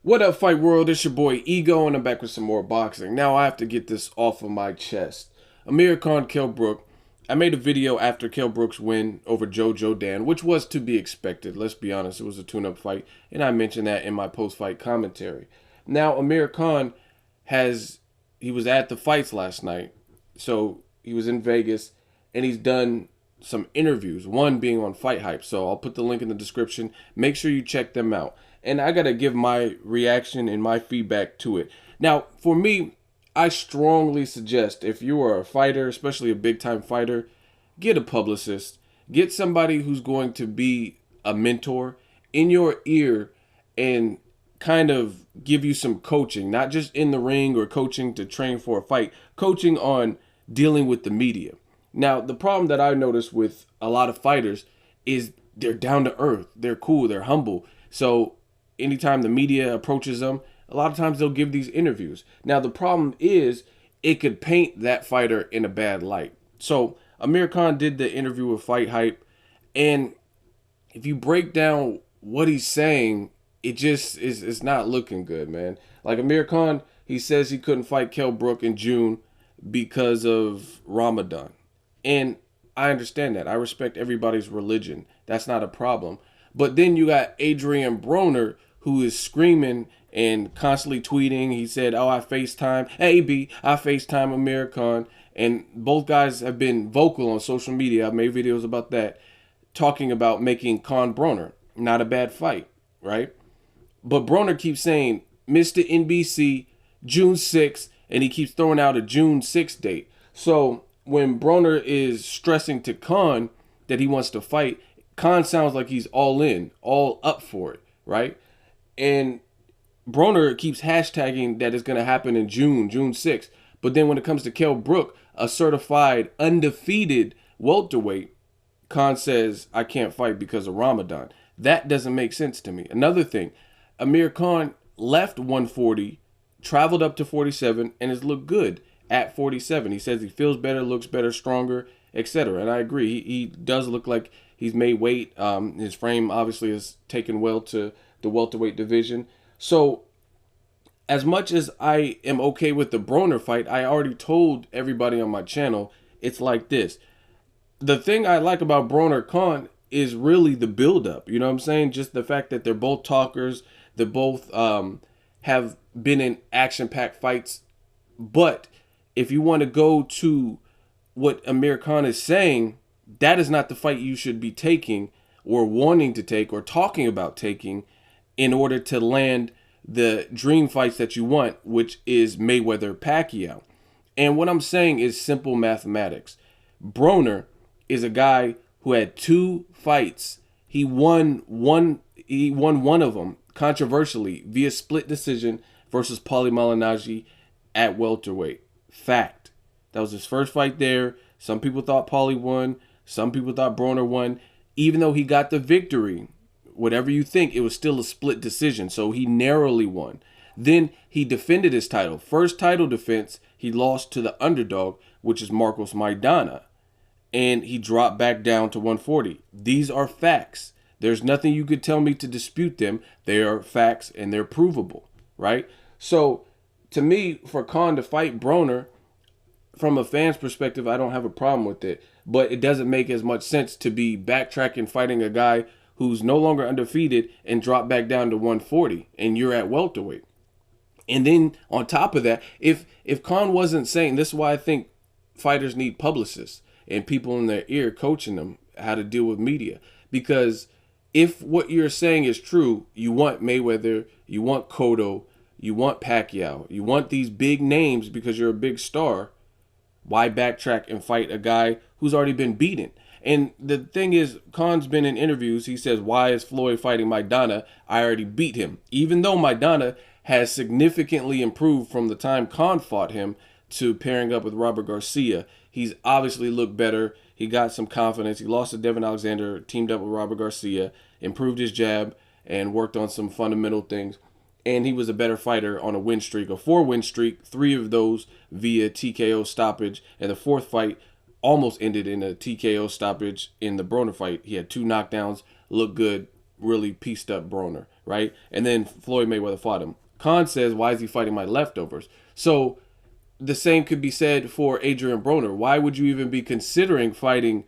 What up, Fight World? It's your boy Ego, and I'm back with some more boxing. Now I have to get this off of my chest. Amir Kell Brook. I made a video after Kell Brook's win over Jojo Dan, which was to be expected. Let's be honest, it was a tune-up fight, and I mentioned that in my post-fight commentary. Now Amir Khan he was at the fights last night, so he was in Vegas, and he's done some interviews, one being on Fight Hype. So I'll put the link in the description. Make sure you check them out. And I got to give my reaction and my feedback to it. Now, for me, I strongly suggest if you are a fighter, especially a big time fighter, get a publicist. Get somebody who's going to be a mentor in your ear and kind of give you some coaching, not just in the ring or coaching to train for a fight, coaching on dealing with the media. Now, the problem that I notice with a lot of fighters is they're down to earth. They're cool. They're humble. So anytime the media approaches them, a lot of times they'll give these interviews. Now, the problem is it could paint that fighter in a bad light. So Amir Khan did the interview with Fight Hype, and if you break down what he's saying, it just is it's not looking good, man. Like Amir Khan, he says he couldn't fight Kell Brook in June because of Ramadan. And I understand that. I respect everybody's religion. That's not a problem. But then you got Adrian Broner, who is screaming and constantly tweeting. He said, "Oh, I FaceTime. Hey, B, I FaceTime Amir Khan." And both guys have been vocal on social media. I've made videos about that, talking about making Khan Broner not a bad fight, right? But Broner keeps saying, Mr. NBC, June 6th, and he keeps throwing out a June 6th date. So when Broner is stressing to Khan that he wants to fight, Khan sounds like he's all in, all up for it, right? And Broner keeps hashtagging that it's going to happen in June 6th. But then when it comes to Kell Brook, a certified, undefeated welterweight, Khan says, I can't fight because of Ramadan. That doesn't make sense to me. Another thing, Amir Khan left 140, traveled up to 47, and has looked good at 47. He says he feels better, looks better, stronger, etc. And I agree. He does look like he's made weight. His frame obviously has taken well to the welterweight division. So as much as I am okay with the Broner fight, I already told everybody on my channel, it's like this. The thing I like about Broner Khan is really the build-up. You know what I'm saying? Just the fact that they're both talkers. They both have been in action-packed fights. But if you want to go to what Amir Khan is saying, that is not the fight you should be taking or wanting to take or talking about taking in order to land the dream fights that you want, which is Mayweather-Pacquiao. And what I'm saying is simple mathematics. Broner is a guy who had two fights. He won one of them controversially via split decision versus Paulie Malignaggi at welterweight. Fact. That was his first fight there. Some people thought Paulie won. Some people thought Broner won. Even though he got the victory, whatever you think, it was still a split decision. So he narrowly won. Then he defended his title. First title defense, he lost to the underdog, which is Marcos Maidana. And he dropped back down to 140. These are facts. There's nothing you could tell me to dispute them. They are facts and they're provable, right? So to me, for Khan to fight Broner, from a fan's perspective, I don't have a problem with it. But it doesn't make as much sense to be backtracking fighting a guy who's no longer undefeated and drop back down to 140 and you're at welterweight. And then on top of that, if Khan wasn't saying, this is why I think fighters need publicists and people in their ear coaching them how to deal with media. Because if what you're saying is true, you want Mayweather, you want Cotto, you want Pacquiao, you want these big names because you're a big star, why backtrack and fight a guy who's already been beaten? And the thing is, Khan's been in interviews, he says, why is Floyd fighting Maidana? I already beat him. Even though Maidana has significantly improved from the time Khan fought him to pairing up with Robert Garcia. He's obviously looked better. He got some confidence. He lost to Devin Alexander, teamed up with Robert Garcia, improved his jab, and worked on some fundamental things. And he was a better fighter on a win streak, a 4-win streak, 3 of those via TKO stoppage. And the fourth fight almost ended in a TKO stoppage in the Broner fight. He had 2 knockdowns, looked good, really pieced up Broner, right? And then Floyd Mayweather fought him. Khan says, why is he fighting my leftovers? So the same could be said for Adrian Broner. Why would you even be considering fighting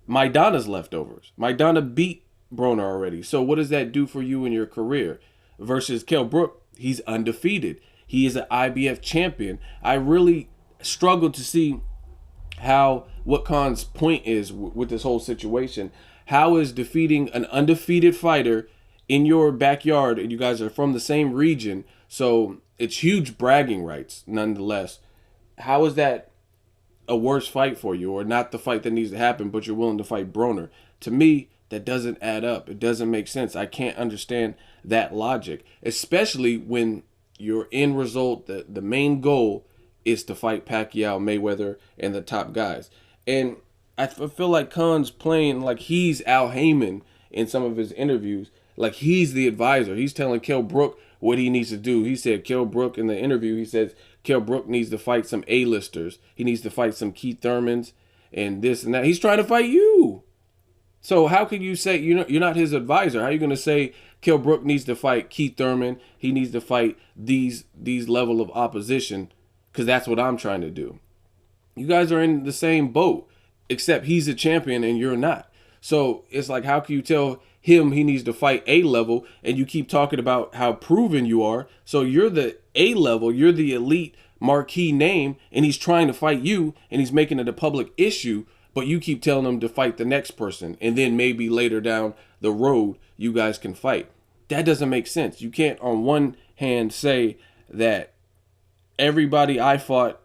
Maidana's leftovers? Maidana beat Broner already. So what does that do for you in your career? Versus Kell Brook, he's undefeated. He is an IBF champion. I really struggle to see what Khan's point is with this whole situation. How is defeating an undefeated fighter in your backyard, and you guys are from the same region, so it's huge bragging rights nonetheless. How is that a worse fight for you, or not the fight that needs to happen, but you're willing to fight Broner? To me, that doesn't add up. It doesn't make sense. I can't understand that logic, especially when your end result, the main goal is to fight Pacquiao, Mayweather, and the top guys. And I feel like Khan's playing like he's Al Heyman in some of his interviews. Like he's the advisor. He's telling Kell Brook what he needs to do. He said Kell Brook in the interview, he says Kell Brook needs to fight some A-listers. He needs to fight some Keith Thurmans and this and that. He's trying to fight you. So how can you say you're not his advisor? How are you going to say Kell Brook needs to fight Keith Thurman? He needs to fight these level of opposition because that's what I'm trying to do. You guys are in the same boat, except he's a champion and you're not. So it's like, how can you tell him he needs to fight A level and you keep talking about how proven you are? So you're the A level, you're the elite marquee name, and he's trying to fight you and he's making it a public issue, but you keep telling him to fight the next person, and then maybe later down the road you guys can fight. That doesn't make sense. You can't on one hand say that everybody I fought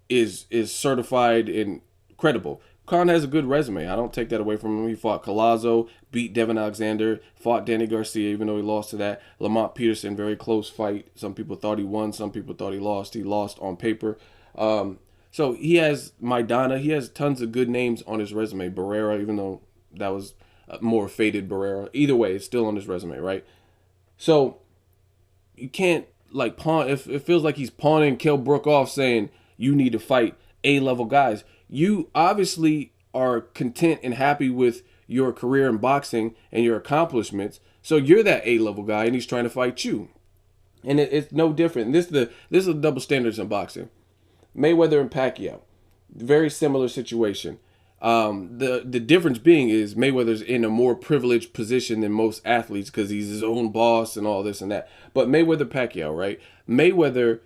is certified and credible. Khan has a good resume. I don't take that away from him. He fought Collazo, beat Devin Alexander, fought Danny Garcia, even though he lost to that. Lamont Peterson, very close fight. Some people thought he won. Some people thought he lost. He lost on paper. So he has Maidana. He has tons of good names on his resume. Barrera, even though that was a more faded Barrera. Either way, it's still on his resume, right? So you can't like pawn. If it feels like he's pawning Kell Brook off, saying you need to fight A-level guys. You obviously are content and happy with your career in boxing and your accomplishments. So you're that A-level guy, and he's trying to fight you. And it's no different. This is the double standards in boxing. Mayweather and Pacquiao, very similar situation. The difference being is Mayweather's in a more privileged position than most athletes because he's his own boss and all this and that. But Mayweather, Pacquiao, right? Mayweather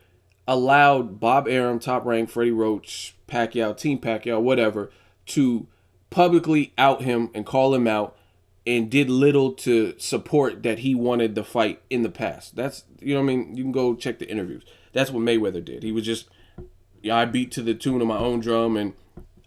allowed Bob Arum, Top Rank, Freddie Roach, Pacquiao, Team Pacquiao, whatever, to publicly out him and call him out, and did little to support that he wanted the fight in the past. That's, you know what I mean? You can go check the interviews. That's what Mayweather did. He was just, I beat to the tune of my own drum, and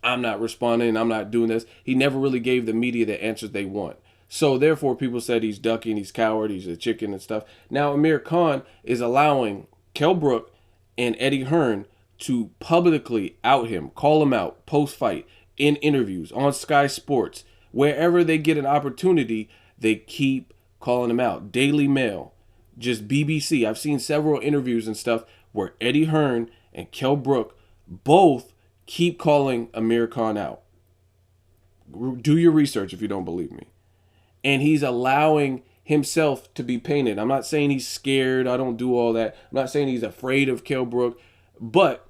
I'm not responding, I'm not doing this. He never really gave the media the answers they want. So therefore, people said he's ducking, he's coward, he's a chicken and stuff. Now Amir Khan is allowing Kell Brook and Eddie Hearn to publicly out him, call him out, post-fight, in interviews, on Sky Sports. Wherever they get an opportunity, they keep calling him out. Daily Mail, just BBC. I've seen several interviews and stuff where Eddie Hearn and Kell Brook both keep calling Amir Khan out. Do your research if you don't believe me. And he's allowing himself to be painted. I'm not saying he's scared. I don't do all that. I'm not saying he's afraid of Kell Brook, but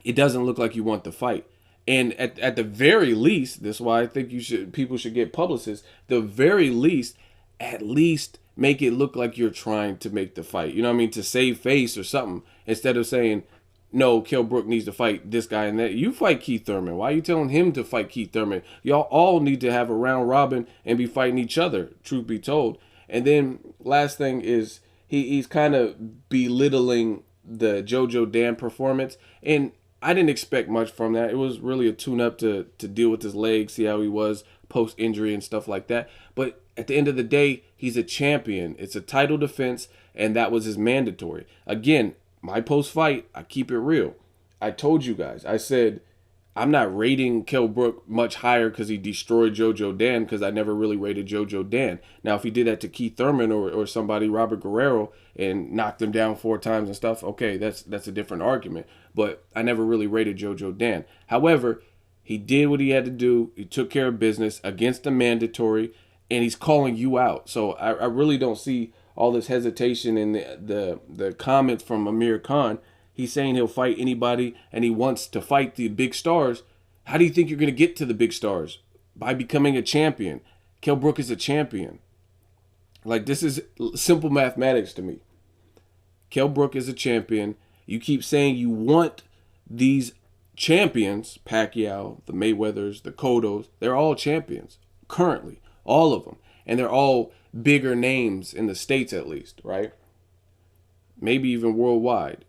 it doesn't look like you want the fight. And at the very least, this is why I think people should get publicists. The very least, at least make it look like you're trying to make the fight. You know what I mean? To save face or something. Instead of saying, no, Kell Brook needs to fight this guy and that. You fight Keith Thurman. Why are you telling him to fight Keith Thurman? Y'all all need to have a round robin and be fighting each other, truth be told. And then last thing is he's kind of belittling the JoJo Dan performance. And I didn't expect much from that. It was really a tune-up to deal with his leg, see how he was post-injury and stuff like that. But at the end of the day, he's a champion. It's a title defense, and that was his mandatory. Again, my post-fight, I keep it real. I told you guys, I said, I'm not rating Kell Brook much higher because he destroyed JoJo Dan, because I never really rated JoJo Dan. Now, if he did that to Keith Thurman or somebody, Robert Guerrero, and knocked him down 4 times and stuff, okay, that's a different argument. But I never really rated JoJo Dan. However, he did what he had to do. He took care of business against the mandatory, and he's calling you out. So I really don't see all this hesitation in the comments from Amir Khan. He's saying he'll fight anybody and he wants to fight the big stars. How do you think you're going to get to the big stars? By becoming a champion. Kell Brook is a champion. Like, this is simple mathematics to me. Kell Brook is a champion. You keep saying you want these champions, Pacquiao, the Mayweathers, the Cottos, they're all champions currently, all of them. And they're all bigger names in the States at least, right? Maybe even worldwide.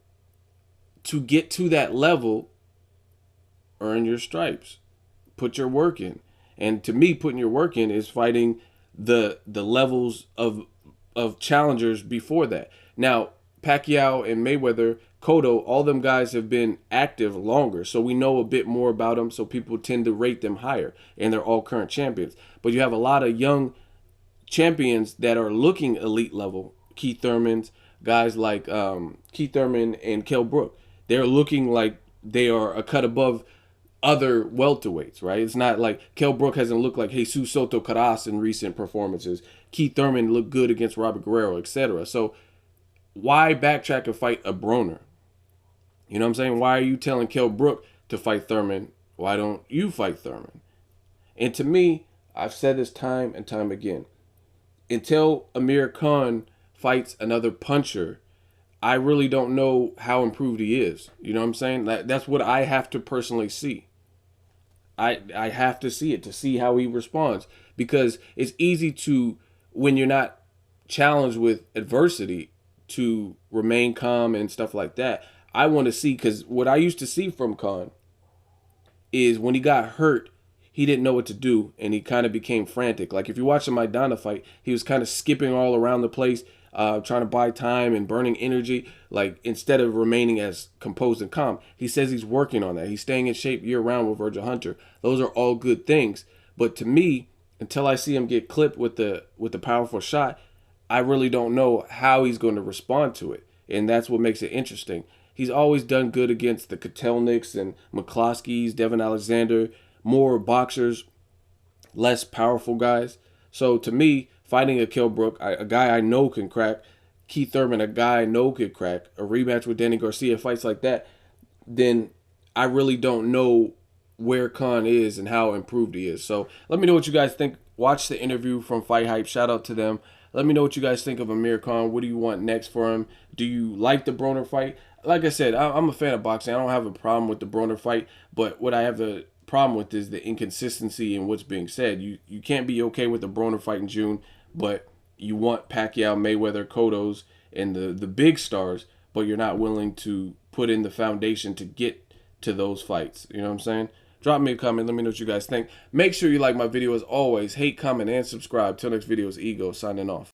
To get to that level, earn your stripes. Put your work in. And to me, putting your work in is fighting the levels of challengers before that. Now, Pacquiao and Mayweather, Cotto, all them guys have been active longer, so we know a bit more about them, so people tend to rate them higher, and they're all current champions. But you have a lot of young champions that are looking elite level. Keith Thurman's, guys like Keith Thurman and Kell Brook. They're looking like they are a cut above other welterweights, right? It's not like Kell Brook hasn't looked like Jesus Soto Caras in recent performances. Keith Thurman looked good against Robert Guerrero, etc. So why backtrack and fight a Broner? You know what I'm saying? Why are you telling Kell Brook to fight Thurman? Why don't you fight Thurman? And to me, I've said this time and time again, until Amir Khan fights another puncher, I really don't know how improved he is. You know what I'm saying? That's what I have to personally see. I have to see it to see how he responds, because it's easy to, when you're not challenged with adversity, to remain calm and stuff like that. I want to see, because what I used to see from Khan is when he got hurt, he didn't know what to do, and he kind of became frantic. Like if you watch the Maidana fight, he was kind of skipping all around the place, trying to buy time and burning energy, like instead of remaining as composed and calm. He says he's working on that. He's staying in shape year-round with Virgil Hunter. Those are all good things. But to me, until I see him get clipped with the powerful shot, I really don't know how he's going to respond to it. And that's what makes it interesting. He's always done good against the Kotelniks and McCloskeys, Devin Alexander, more boxers, less powerful guys. So to me, fighting a Kell Brook, a guy I know can crack, Keith Thurman, a guy I know could crack, a rematch with Danny Garcia, fights like that, then I really don't know where Khan is and how improved he is. So let me know what you guys think. Watch the interview from Fight Hype. Shout out to them. Let me know what you guys think of Amir Khan. What do you want next for him? Do you like the Broner fight? Like I said, I'm a fan of boxing. I don't have a problem with the Broner fight, but what I have a problem with is the inconsistency in what's being said. You can't be okay with the Broner fight in June, but you want Pacquiao, Mayweather, Cottos, and the big stars, but you're not willing to put in the foundation to get to those fights. You know what I'm saying? Drop me a comment. Let me know what you guys think. Make sure you like my video as always. Hate, comment, and subscribe. Till next video, is Ego signing off.